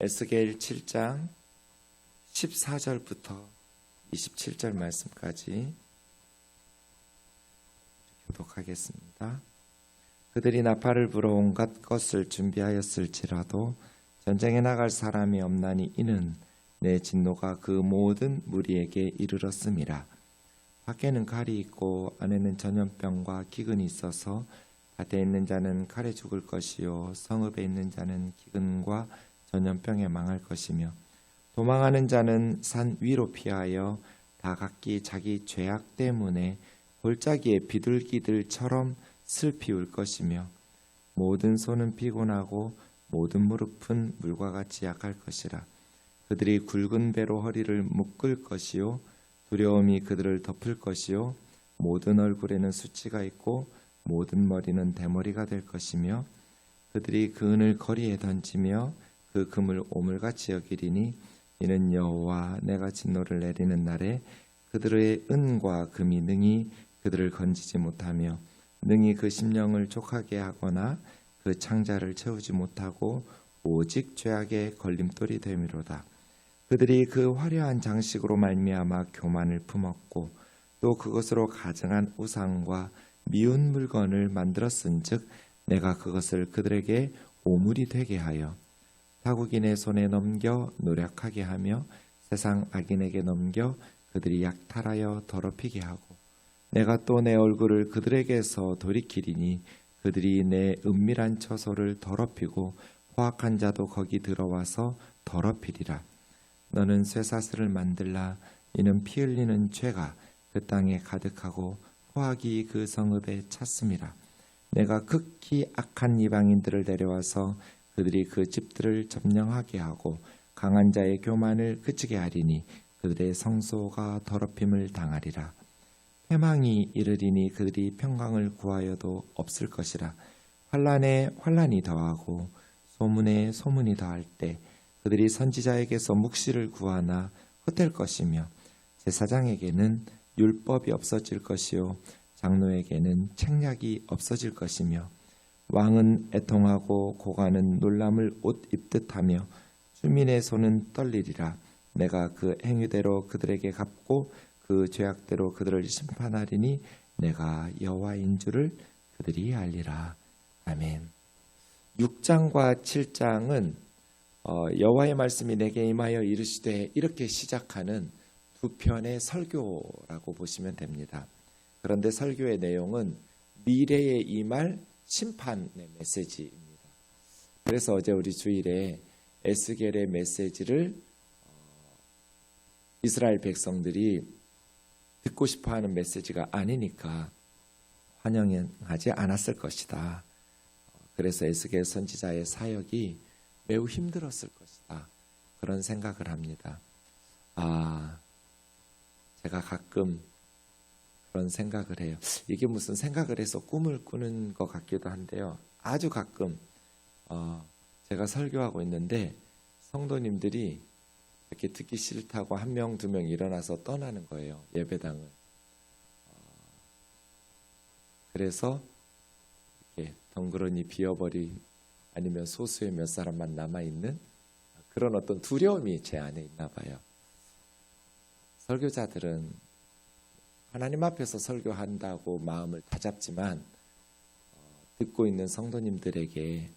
에스겔 7장 14절부터 27절 말씀까지 교독하겠습니다. 그들이 나팔을 불어 온갖 것을 준비하였을지라도 전쟁에 나갈 사람이 없나니 이는 내 진노가 그 모든 무리에게 이르렀음이라. 밖에는 칼이 있고 안에는 전염병과 기근이 있어서 밭에 있는 자는 칼에 죽을 것이요 성읍에 있는 자는 기근과 전염병에 망할 것이며 도망하는 자는 산 위로 피하여 다 각기 자기 죄악 때문에 골짜기에 비둘기들처럼 슬피 울 것이며 모든 손은 피곤하고 모든 무릎은 물과 같이 약할 것이라. 그들이 굵은 배로 허리를 묶을 것이요 두려움이 그들을 덮을 것이요 모든 얼굴에는 수치가 있고 모든 머리는 대머리가 될 것이며 그들이 그 은을 거리에 던지며 그 금을 오물같이 여기리니 이는 여호와 내가 진노를 내리는 날에 그들의 은과 금이 능히 그들을 건지지 못하며 능히 그 심령을 족하게 하거나 그 창자를 채우지 못하고 오직 죄악의 걸림돌이 됨이로다. 그들이 그 화려한 장식으로 말미암아 교만을 품었고 또 그것으로 가증한 우상과 미운 물건을 만들었은즉 내가 그것을 그들에게 오물이 되게 하여 타국인의 손에 넘겨 노력하게 하며 세상 악인에게 넘겨 그들이 약탈하여 더럽히게 하고 내가 또 내 얼굴을 그들에게서 돌이키리니 그들이 내 은밀한 처소를 더럽히고 포악한 자도 거기 들어와서 더럽히리라. 너는 쇠사슬을 만들라. 이는 피 흘리는 죄가 그 땅에 가득하고 포악이 그 성읍에 찼음이라. 내가 극히 악한 이방인들을 데려와서 그들이 그 집들을 점령하게 하고 강한 자의 교만을 그치게 하리니 그들의 성소가 더럽힘을 당하리라. 패망이 이르리니 그들이 평강을 구하여도 없을 것이라. 환난에 환난이 더하고 소문에 소문이 더할 때 그들이 선지자에게서 묵시를 구하나 헛될 것이며 제사장에게는 율법이 없어질 것이요 장로에게는 책략이 없어질 것이며 왕은 애통하고 고관은 놀람을 옷 입듯 하며 주민의 손은 떨리리라. 내가 그 행위대로 그들에게 갚고 그 죄악대로 그들을 심판하리니 내가 여호와인 줄을 그들이 알리라. 아멘. 6장과 7장은 여호와의 말씀이 내게 임하여 이르시되 이렇게 시작하는 두 편의 설교라고 보시면 됩니다. 그런데 설교의 내용은 미래에 임할 심판의 메시지입니다. 그래서 어제 우리 주일에 에스겔의 메시지를 이스라엘 백성들이 듣고 싶어하는 메시지가 아니니까 환영하지 않았을 것이다. 그래서 에스겔 선지자의 사역이 매우 힘들었을 것이다. 그런 생각을 합니다. 제가 가끔 그런 생각을 해요. 이게 무슨 생각을 해서 꿈을 꾸는 것 같기도 한데요. 아주 가끔 제가 설교하고 있는데 성도님들이 이렇게 듣기 싫다고 한 명, 두 명 일어나서 떠나는 거예요. 예배당을. 그래서 이렇게 덩그러니 비어버린 아니면 소수의 몇 사람만 남아있는 그런 어떤 두려움이 제 안에 있나 봐요. 설교자들은 하나님 앞에서 설교한다고 마음을 다잡지만 듣고 있는 성도님들에게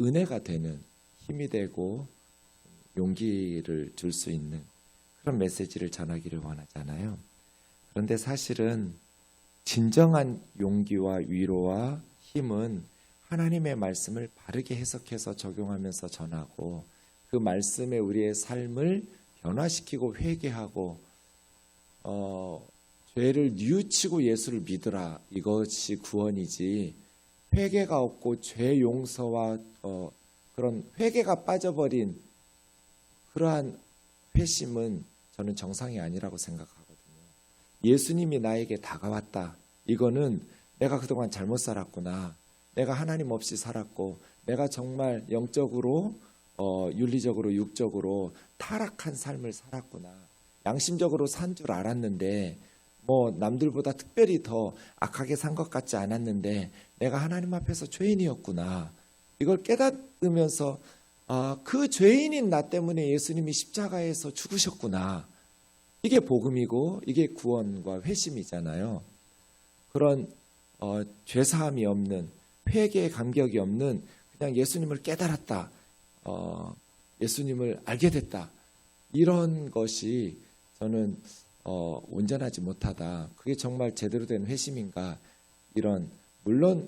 은혜가 되는 힘이 되고 용기를 줄 수 있는 그런 메시지를 전하기를 원하잖아요. 그런데 사실은 진정한 용기와 위로와 힘은 하나님의 말씀을 바르게 해석해서 적용하면서 전하고 그 말씀에 우리의 삶을 변화시키고 회개하고 죄를 뉘우치고 예수를 믿으라. 이것이 구원이지 회개가 없고 죄 용서와 그런 회개가 빠져버린 그러한 회심은 저는 정상이 아니라고 생각하거든요. 예수님이 나에게 다가왔다. 이거는 내가 그동안 잘못 살았구나. 내가 하나님 없이 살았고 내가 정말 영적으로 윤리적으로 육적으로 타락한 삶을 살았구나. 양심적으로 산 줄 알았는데 남들보다 특별히 더 악하게 산 것 같지 않았는데 내가 하나님 앞에서 죄인이었구나. 이걸 깨닫으면서 그 죄인인 나 때문에 예수님이 십자가에서 죽으셨구나. 이게 복음이고 이게 구원과 회심이잖아요. 그런 죄사함이 없는, 회개의 감격이 없는, 그냥 예수님을 깨달았다, 예수님을 알게 됐다, 이런 것이 저는 온전하지 못하다. 그게 정말 제대로 된 회심인가? 이런, 물론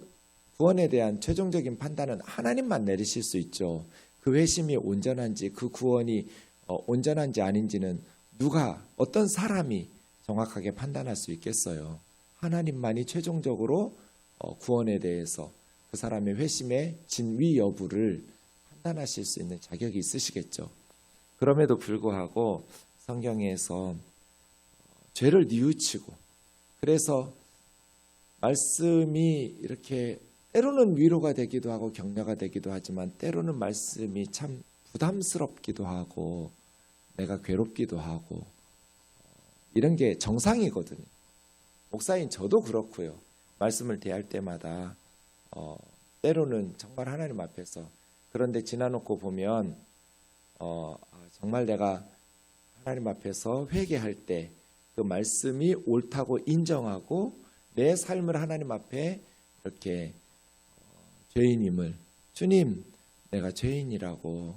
구원에 대한 최종적인 판단은 하나님만 내리실 수 있죠. 그 회심이 온전한지, 그 구원이 온전한지 아닌지는 누가, 어떤 사람이 정확하게 판단할 수 있겠어요. 하나님만이 최종적으로 구원에 대해서 그 사람의 회심의 진위 여부를 판단하실 수 있는 자격이 있으시겠죠. 그럼에도 불구하고 성경에서 죄를 뉘우치고, 그래서 말씀이 이렇게 때로는 위로가 되기도 하고 격려가 되기도 하지만 때로는 말씀이 참 부담스럽기도 하고 내가 괴롭기도 하고, 이런 게 정상이거든요. 목사인 저도 그렇고요. 말씀을 대할 때마다 때로는 정말 하나님 앞에서, 그런데 지나놓고 보면 정말 내가 하나님 앞에서 회개할 때 그 말씀이 옳다고 인정하고 내 삶을 하나님 앞에 이렇게 죄인임을, 주님 내가 죄인이라고,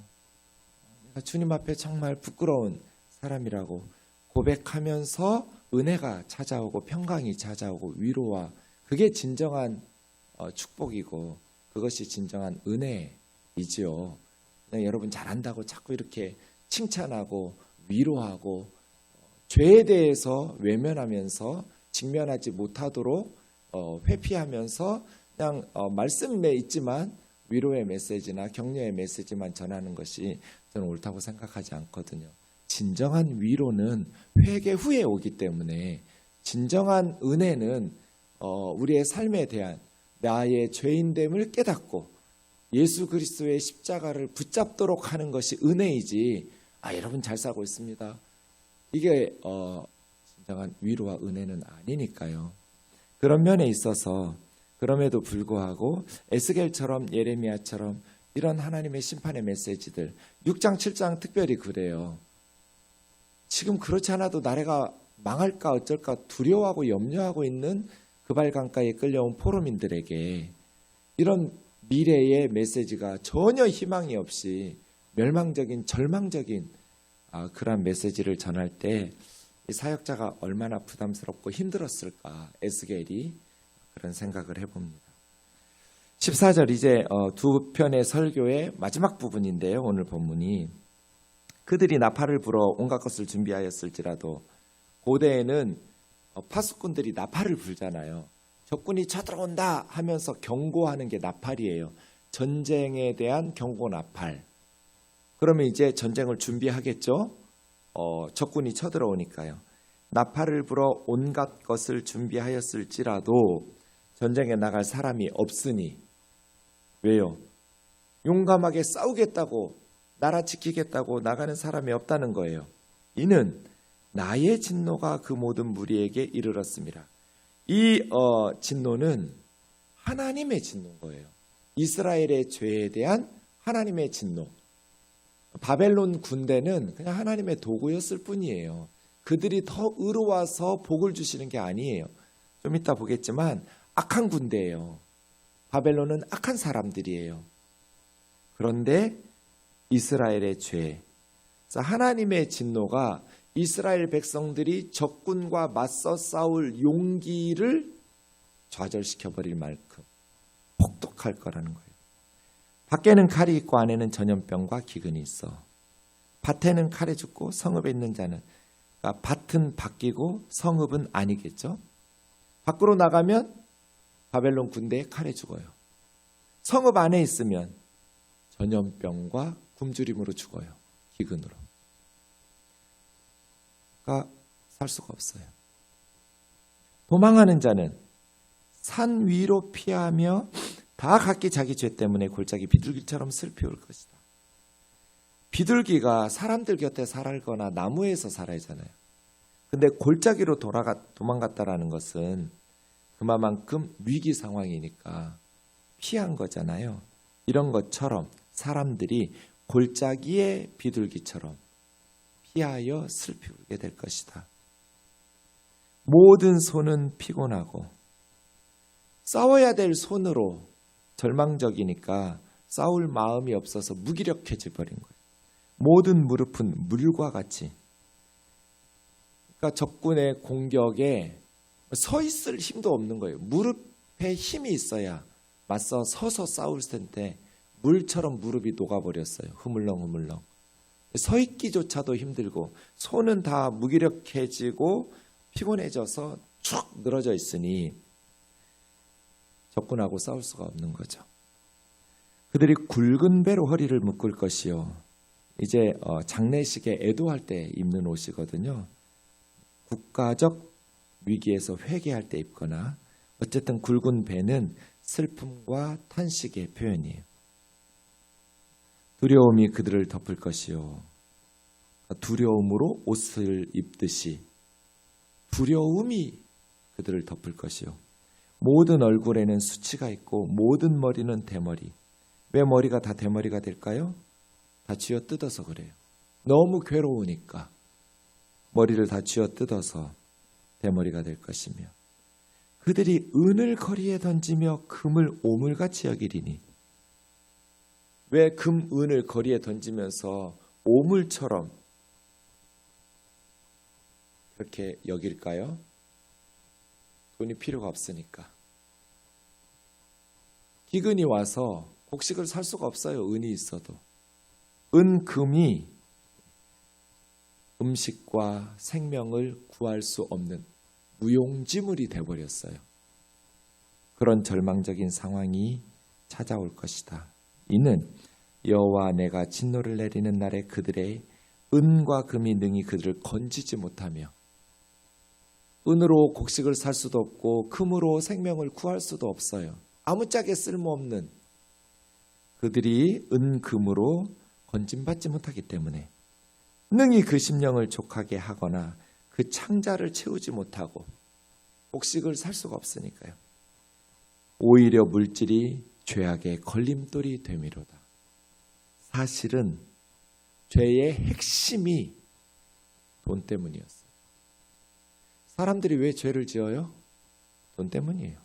내가 주님 앞에 정말 부끄러운 사람이라고 고백하면서 은혜가 찾아오고 평강이 찾아오고 위로와, 그게 진정한 축복이고 그것이 진정한 은혜이지요. 여러분 잘한다고 자꾸 이렇게 칭찬하고 위로하고 죄에 대해서 외면하면서 직면하지 못하도록 회피하면서 그냥 말씀에 있지만 위로의 메시지나 격려의 메시지만 전하는 것이 저는 옳다고 생각하지 않거든요. 진정한 위로는 회개 후에 오기 때문에, 진정한 은혜는 우리의 삶에 대한 나의 죄인됨을 깨닫고 예수 그리스도의 십자가를 붙잡도록 하는 것이 은혜이지, 여러분 잘 살고 있습니다, 이게 진정한 위로와 은혜는 아니니까요. 그런 면에 있어서 그럼에도 불구하고 에스겔처럼 예레미야처럼 이런 하나님의 심판의 메시지들, 6장 7장 특별히 그래요. 지금 그렇지 않아도 나라가 망할까 어쩔까 두려워하고 염려하고 있는 그발 강가에 끌려온 포로민들에게 이런 미래의 메시지가 전혀 희망이 없이 멸망적인, 절망적인 그런 메시지를 전할 때 이 사역자가 얼마나 부담스럽고 힘들었을까, 에스겔이 그런 생각을 해봅니다. 14절, 이제 두 편의 설교의 마지막 부분인데요. 오늘 본문이, 그들이 나팔을 불어 온갖 것을 준비하였을지라도, 고대에는 파수꾼들이 나팔을 불잖아요. 적군이 쳐들어온다 하면서 경고하는 게 나팔이에요. 전쟁에 대한 경고 나팔. 그러면 이제 전쟁을 준비하겠죠. 적군이 쳐들어오니까요. 나팔을 불어 온갖 것을 준비하였을지라도 전쟁에 나갈 사람이 없으니, 왜요? 용감하게 싸우겠다고, 나라 지키겠다고 나가는 사람이 없다는 거예요. 이는 나의 진노가 그 모든 무리에게 이르렀습니다. 이 진노는 하나님의 진노인 거예요. 이스라엘의 죄에 대한 하나님의 진노. 바벨론 군대는 그냥 하나님의 도구였을 뿐이에요. 그들이 더 의로워서 복을 주시는 게 아니에요. 좀 이따 보겠지만 악한 군대예요. 바벨론은 악한 사람들이에요. 그런데 이스라엘의 죄, 하나님의 진노가 이스라엘 백성들이 적군과 맞서 싸울 용기를 좌절시켜버릴 만큼 혹독할 거라는 거예요. 밖에는 칼이 있고 안에는 전염병과 기근이 있어. 밭에는 칼에 죽고 성읍에 있는 자는, 그러니까 밭은 바뀌고 성읍은 아니겠죠. 밖으로 나가면 바벨론 군대에 칼에 죽어요. 성읍 안에 있으면 전염병과 굶주림으로 죽어요. 기근으로. 그러니까 살 수가 없어요. 도망하는 자는 산 위로 피하며 다 각기 자기 죄 때문에 골짜기 비둘기처럼 슬피울 것이다. 비둘기가 사람들 곁에 살거나 나무에서 살아야잖아요. 근데 골짜기로 도망갔다라는 것은 그만큼 위기 상황이니까 피한 거잖아요. 이런 것처럼 사람들이 골짜기의 비둘기처럼 피하여 슬피 울게 될 것이다. 모든 손은 피곤하고 싸워야 될 손으로 절망적이니까 싸울 마음이 없어서 무기력해져 버린 거예요. 모든 무릎은 물과 같이. 그러니까 적군의 공격에 서 있을 힘도 없는 거예요. 무릎에 힘이 있어야 맞서 서서 싸울 텐데 물처럼 무릎이 녹아버렸어요. 흐물렁흐물렁. 서 있기조차도 힘들고 손은 다 무기력해지고 피곤해져서 쭉 늘어져 있으니 적군하고 싸울 수가 없는 거죠. 그들이 굵은 배로 허리를 묶을 것이요. 이제 장례식에 애도할 때 입는 옷이거든요. 국가적 위기에서 회개할 때 입거나 어쨌든 굵은 배는 슬픔과 탄식의 표현이에요. 두려움이 그들을 덮을 것이요. 두려움으로 옷을 입듯이 두려움이 그들을 덮을 것이요. 모든 얼굴에는 수치가 있고 모든 머리는 대머리. 왜 머리가 다 대머리가 될까요? 다 쥐어뜯어서 그래요. 너무 괴로우니까 머리를 다 쥐어뜯어서 대머리가 될 것이며 그들이 은을 거리에 던지며 금을 오물같이 여기리니. 왜 금, 은을 거리에 던지면서 오물처럼 그렇게 여길까요? 돈이 필요가 없으니까. 기근이 와서 곡식을 살 수가 없어요. 은이 있어도. 은, 금이 음식과 생명을 구할 수 없는 무용지물이 되어버렸어요. 그런 절망적인 상황이 찾아올 것이다. 이는 여호와 내가 진노를 내리는 날에 그들의 은과 금이 능히 그들을 건지지 못하며 은으로 곡식을 살 수도 없고 금으로 생명을 구할 수도 없어요. 아무짝에 쓸모없는 그들이 은, 금으로 건짐받지 못하기 때문에 능히 그 심령을 족하게 하거나 그 창자를 채우지 못하고 곡식을 살 수가 없으니까요. 오히려 물질이 죄악의 걸림돌이 되미로다. 사실은 죄의 핵심이 돈 때문이었어요. 사람들이 왜 죄를 지어요? 돈 때문이에요.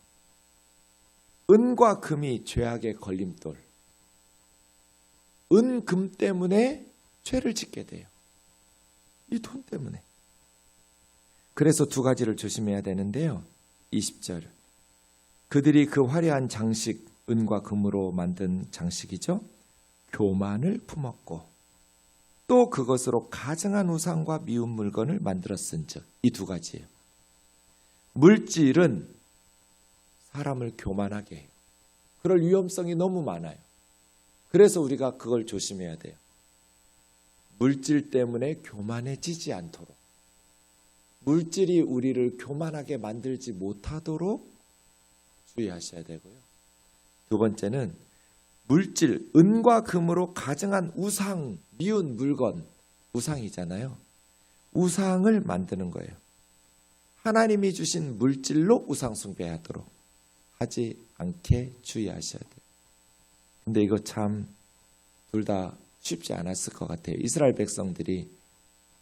은과 금이 죄악의 걸림돌. 은, 금 때문에 죄를 짓게 돼요. 이 돈 때문에. 그래서 두 가지를 조심해야 되는데요. 20절. 그들이 그 화려한 장식, 은과 금으로 만든 장식이죠. 교만을 품었고 또 그것으로 가증한 우상과 미운 물건을 만들었은즉. 이 두 가지예요. 물질은 사람을 교만하게 해요. 그럴 위험성이 너무 많아요. 그래서 우리가 그걸 조심해야 돼요. 물질 때문에 교만해지지 않도록. 물질이 우리를 교만하게 만들지 못하도록 주의하셔야 되고요. 두 번째는 물질, 은과 금으로 가증한 우상, 미운 물건, 우상이잖아요. 우상을 만드는 거예요. 하나님이 주신 물질로 우상 숭배하도록 하지 않게 주의하셔야 돼요. 근데 이거 참 둘 다 쉽지 않았을 것 같아요. 이스라엘 백성들이,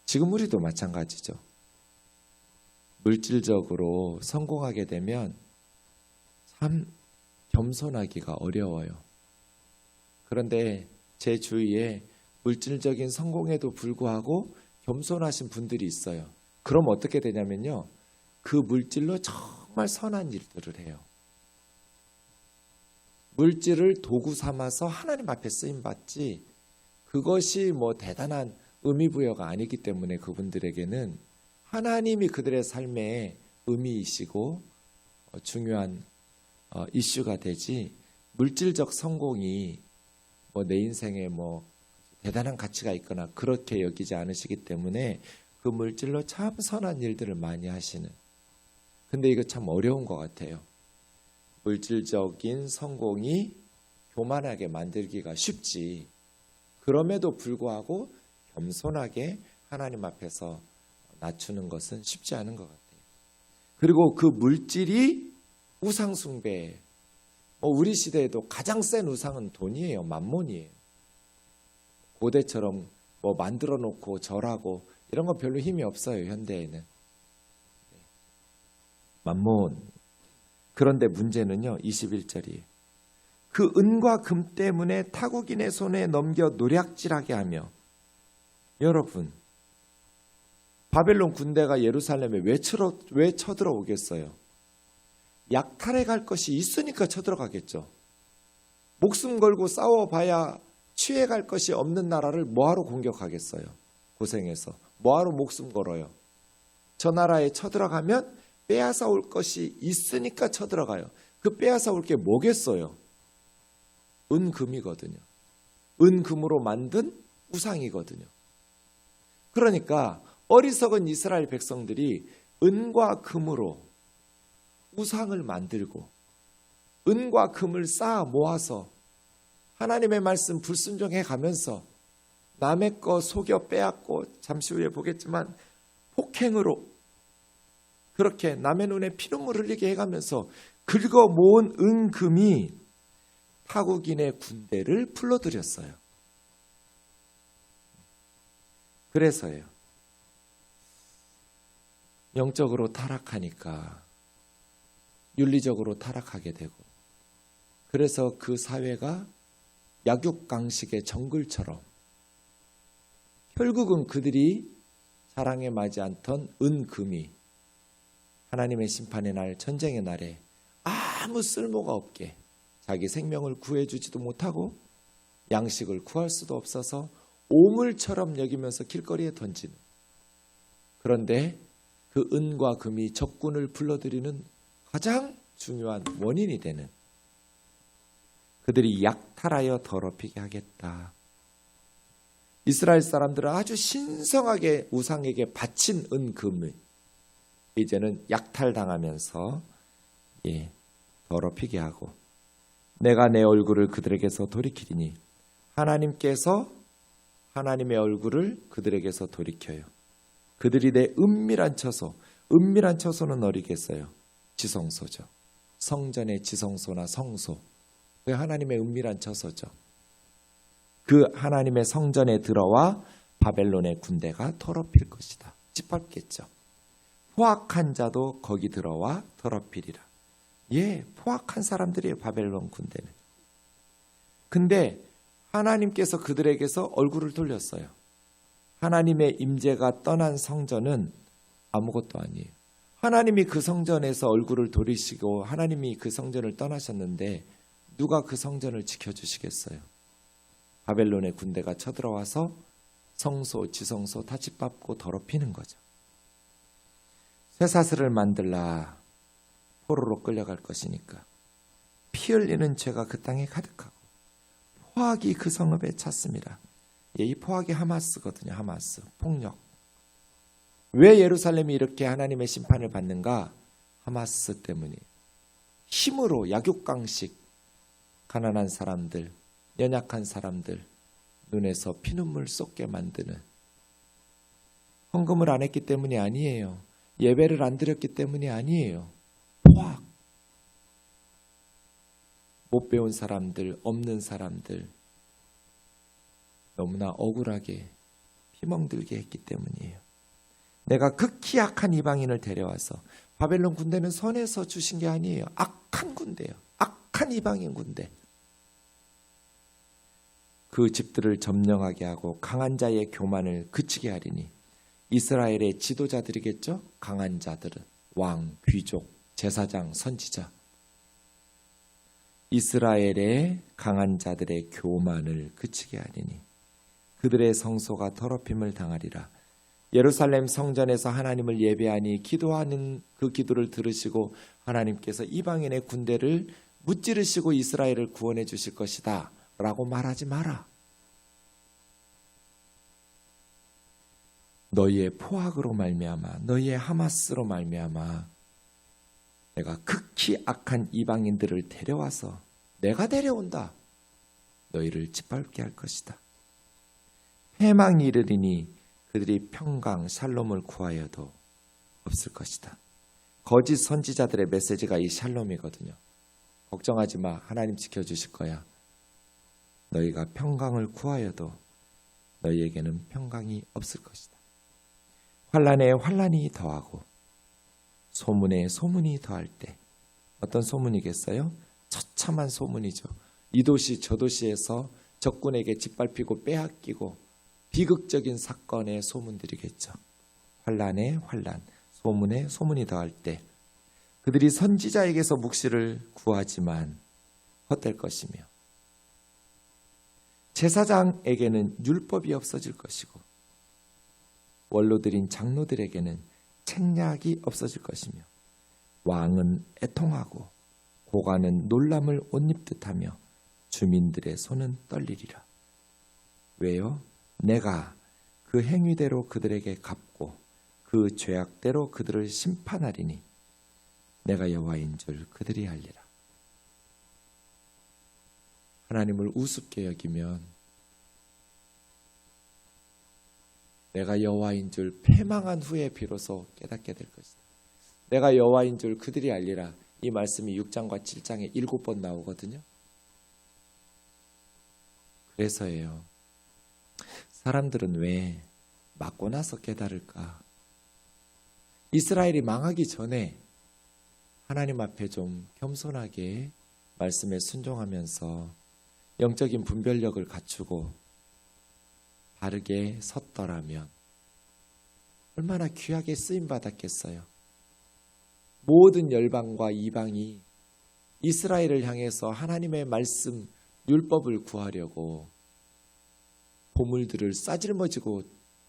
지금 우리도 마찬가지죠. 물질적으로 성공하게 되면 참 겸손하기가 어려워요. 그런데 제 주위에 물질적인 성공에도 불구하고 겸손하신 분들이 있어요. 그럼 어떻게 되냐면요. 그 물질로 정말 선한 일들을 해요. 물질을 도구 삼아서 하나님 앞에 쓰임받지 그것이 뭐 대단한 의미부여가 아니기 때문에 그분들에게는 하나님이 그들의 삶의 의미이시고 중요한 이슈가 되지 물질적 성공이 뭐 내 인생에 뭐 대단한 가치가 있거나 그렇게 여기지 않으시기 때문에 그 물질로 참 선한 일들을 많이 하시는. 근데 이거 참 어려운 것 같아요. 물질적인 성공이 교만하게 만들기가 쉽지. 그럼에도 불구하고 겸손하게 하나님 앞에서 낮추는 것은 쉽지 않은 것 같아요. 그리고 그 물질이 우상 숭배. 우리 시대에도 가장 센 우상은 돈이에요. 만몬이에요. 고대처럼 뭐 만들어 놓고 절하고 이런 건 별로 힘이 없어요. 현대에는. 만몬. 그런데 문제는요. 21절이에요. 그 은과 금 때문에 타국인의 손에 넘겨 노략질하게 하며, 여러분, 바벨론 군대가 예루살렘에 왜 쳐들어오겠어요? 약탈해 갈 것이 있으니까 쳐들어가겠죠. 목숨 걸고 싸워봐야 취해갈 것이 없는 나라를 뭐하러 공격하겠어요? 고생해서. 뭐하러 목숨 걸어요? 저 나라에 쳐들어가면 빼앗아 올 것이 있으니까 쳐들어가요. 그 빼앗아 올 게 뭐겠어요? 은금이거든요. 은금으로 만든 우상이거든요. 그러니까 어리석은 이스라엘 백성들이 은과 금으로 우상을 만들고 은과 금을 쌓아 모아서 하나님의 말씀 불순종해 가면서 남의 거 속여 빼앗고, 잠시 후에 보겠지만 폭행으로 그렇게 남의 눈에 피눈물 흘리게 해가면서 긁어 모은 은금이 타국인의 군대를 불러들였어요. 그래서요. 영적으로 타락하니까 윤리적으로 타락하게 되고, 그래서 그 사회가 약육강식의 정글처럼, 결국은 그들이 사랑에 맞지 않던 은금이 하나님의 심판의 날, 전쟁의 날에 아무 쓸모가 없게 자기 생명을 구해주지도 못하고 양식을 구할 수도 없어서 오물처럼 여기면서 길거리에 던지는, 그런데 그 은과 금이 적군을 불러들이는 가장 중요한 원인이 되는, 그들이 약탈하여 더럽히게 하겠다. 이스라엘 사람들은 아주 신성하게 우상에게 바친 은금을 이제는 약탈당하면서 더럽히게 하고, 내가 내 얼굴을 그들에게서 돌이키리니, 하나님께서 하나님의 얼굴을 그들에게서 돌이켜요. 그들이 내 은밀한 처소, 은밀한 처소는 어디겠어요? 지성소죠. 성전의 지성소나 성소, 그 하나님의 은밀한 처소죠. 그 하나님의 성전에 들어와 바벨론의 군대가 더럽힐 것이다. 짓밟겠죠. 포악한 자도 거기 들어와 더럽히리라. 포악한 사람들이에요, 바벨론 군대는. 근데 하나님께서 그들에게서 얼굴을 돌렸어요. 하나님의 임재가 떠난 성전은 아무것도 아니에요. 하나님이 그 성전에서 얼굴을 돌리시고 하나님이 그 성전을 떠나셨는데 누가 그 성전을 지켜주시겠어요? 바벨론의 군대가 쳐들어와서 성소, 지성소 다 짓밟고 더럽히는 거죠. 쇠사슬을 만들라 포로로 끌려갈 것이니까 피 흘리는 죄가 그 땅에 가득하고 포악이 그 성읍에 찼습니다. 이 포악이 하마스거든요. 하마스, 폭력. 왜 예루살렘이 이렇게 하나님의 심판을 받는가? 하마스 때문이에요. 힘으로 약육강식, 가난한 사람들, 연약한 사람들 눈에서 피눈물 쏟게 만드는, 헌금을 안 했기 때문이 아니에요. 예배를 안 드렸기 때문이 아니에요. 포악. 못 배운 사람들, 없는 사람들 너무나 억울하게 피멍들게 했기 때문이에요. 내가 극히 악한 이방인을 데려와서, 바벨론 군대는 선에서 주신 게 아니에요. 악한 군대예요. 악한 이방인 군대. 그 집들을 점령하게 하고 강한 자의 교만을 그치게 하리니, 이스라엘의 지도자들이겠죠. 강한 자들은 왕, 귀족, 제사장, 선지자. 이스라엘의 강한 자들의 교만을 그치게 하리니 그들의 성소가 더럽힘을 당하리라. 예루살렘 성전에서 하나님을 예배하니 기도하는 그 기도를 들으시고 하나님께서 이방인의 군대를 무찌르시고 이스라엘을 구원해 주실 것이다 라고 말하지 마라. 너희의 포악으로 말미암아, 너희의 하마스로 말미암아 내가 극히 악한 이방인들을 데려와서, 내가 데려온다, 너희를 짓밟게 할 것이다. 패망이 이르리니 그들이 평강 샬롬을 구하여도 없을 것이다. 거짓 선지자들의 메시지가 이 샬롬이거든요. 걱정하지 마, 하나님 지켜주실 거야. 너희가 평강을 구하여도 너희에게는 평강이 없을 것이다. 환난에 환난이 더하고 소문에 소문이 더할 때 어떤 소문이겠어요? 처참한 소문이죠. 이 도시 저 도시에서 적군에게 짓밟히고 빼앗기고 비극적인 사건의 소문들이겠죠. 환난에 환난, 소문에 소문이 더할 때 그들이 선지자에게서 묵시를 구하지만 헛될 것이며 제사장에게는 율법이 없어질 것이고 원로들인 장로들에게는 책략이 없어질 것이며 왕은 애통하고 고관은 놀람을 옷 입듯하며 주민들의 손은 떨리리라. 왜요? 내가 그 행위대로 그들에게 갚고 그 죄악대로 그들을 심판하리니 내가 여호와인 줄 그들이 알리라. 하나님을 우습게 여기면 내가 여호와인 줄 패망한 후에 비로소 깨닫게 될 것이다. 내가 여호와인 줄 그들이 알리라. 이 말씀이 6장과 7장에 7번 나오거든요. 그래서예요. 사람들은 왜 맞고 나서 깨달을까? 이스라엘이 망하기 전에 하나님 앞에 좀 겸손하게 말씀에 순종하면서 영적인 분별력을 갖추고 바르게 섰더라면 얼마나 귀하게 쓰임받았겠어요. 모든 열방과 이방이 이스라엘을 향해서 하나님의 말씀, 율법을 구하려고 보물들을 싸질머지고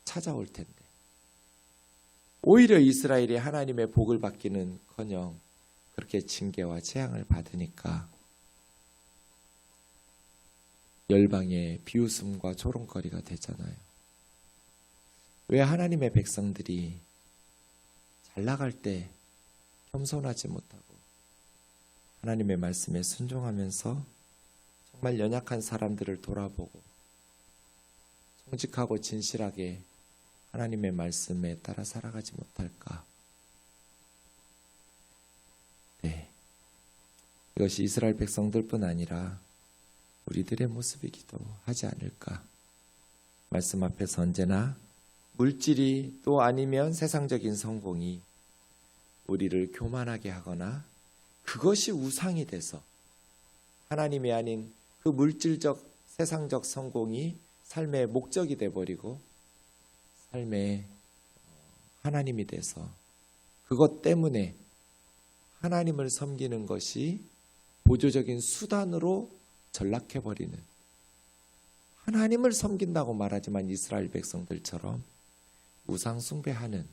찾아올 텐데 오히려 이스라엘이 하나님의 복을 받기는커녕 그렇게 징계와 재앙을 받으니까 열방의 비웃음과 조롱거리가 되잖아요. 왜 하나님의 백성들이 잘 나갈 때 겸손하지 못하고 하나님의 말씀에 순종하면서 정말 연약한 사람들을 돌아보고 정직하고 진실하게 하나님의 말씀에 따라 살아가지 못할까? 네, 이것이 이스라엘 백성들뿐 아니라 우리들의 모습이기도 하지 않을까? 말씀 앞에서 언제나 물질이 또 아니면 세상적인 성공이 우리를 교만하게 하거나 그것이 우상이 돼서 하나님이 아닌 그 물질적 세상적 성공이 삶의 목적이 돼버리고 삶의 하나님이 돼서 그것 때문에 하나님을 섬기는 것이 보조적인 수단으로 전락해버리는, 하나님을 섬긴다고 말하지만 이스라엘 백성들처럼 우상 숭배하는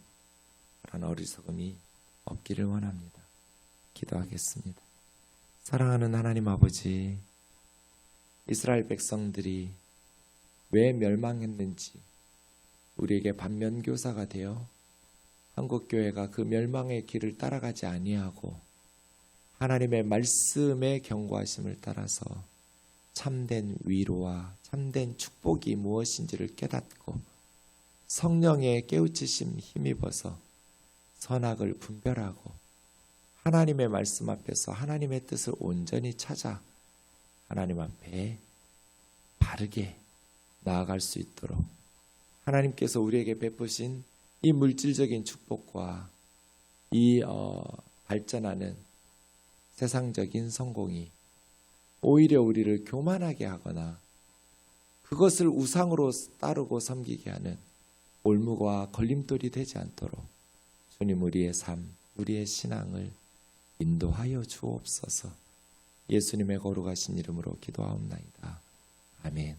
그런 어리석음이 없기를 원합니다. 기도하겠습니다. 사랑하는 하나님 아버지, 이스라엘 백성들이 왜 멸망했는지 우리에게 반면교사가 되어 한국교회가 그 멸망의 길을 따라가지 아니하고 하나님의 말씀의 경고하심을 따라서 참된 위로와 참된 축복이 무엇인지를 깨닫고 성령의 깨우치심 힘입어서 선악을 분별하고 하나님의 말씀 앞에서 하나님의 뜻을 온전히 찾아 하나님 앞에 바르게 나아갈 수 있도록 하나님께서 우리에게 베푸신 이 물질적인 축복과 이 발전하는 세상적인 성공이 오히려 우리를 교만하게 하거나 그것을 우상으로 따르고 섬기게 하는 올무와 걸림돌이 되지 않도록 주님 우리의 삶, 우리의 신앙을 인도하여 주옵소서. 예수님의 거룩하신 이름으로 기도하옵나이다. 아멘.